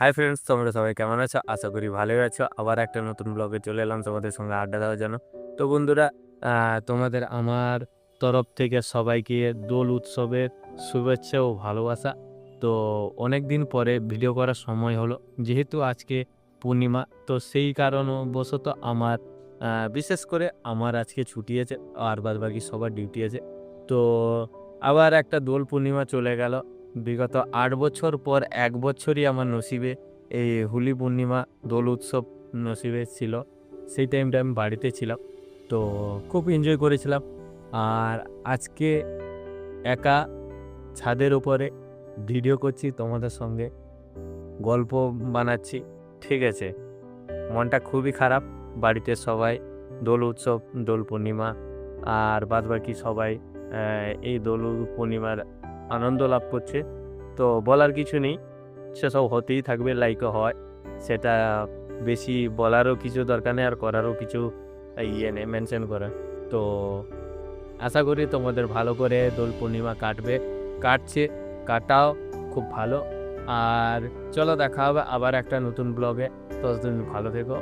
Hi friends, তোমরা সবাই কেমন আছো? আশা করি ভালোই আছো। আবার একটা নতুন ব্লগে চলে এলাম তোমাদের সঙ্গে আড্ডা দেওয়ার জন্য। তো বন্ধুরা, তোমাদের আমার তরফ থেকে সবাইকে দোল উৎসবের শুভেচ্ছা ও ভালোবাসা। তো অনেক দিন পরে ভিডিও করার সময় হলো, যেহেতু আজকে পূর্ণিমা, তো সেই কারণবশত আমার বিশেষ করে আমার আজকে ছুটি আছে, আর বাদ বাকি সবার ডিউটি আছে। তো আবার একটা দোল পূর্ণিমা চলে গেল। বিগত ৮ বছর পর ১ বছরই আমার নসিবে এই হোলি পূর্ণিমা দোল উৎসব নসিবে ছিল। সেই টাইমটা আমি বাড়িতে ছিলাম। তো খুব এনজয় করেছিলাম। আর আজকে একা ছাদের উপরে ভিডিও করছি তোমাদের সঙ্গে, গল্প বানাচ্ছি। ঠিক আছে? মনটা খুবই খারাপ। বাড়িতে সবাই দোল উৎসব, দোল পূর্ণিমা আর বাদবাকি সবাই এই দোল পূর্ণিমার আনন্দ লাভ করছে। তো বলার কিছু নেই, সেসব হতেই থাকবে, লাইকও হয়। সেটা বেশি বলারও কিছু দরকার নেই, আর করারও কিছু ইয়ে নেই মেনশন করার। তো আশা করি তোমাদের ভালো করে দোল পূর্ণিমা কাটছে, কাটাও খুব ভালো। আর চলো, দেখা হবে আবার একটা নতুন ব্লগে। ততদিন ভালো থেকো,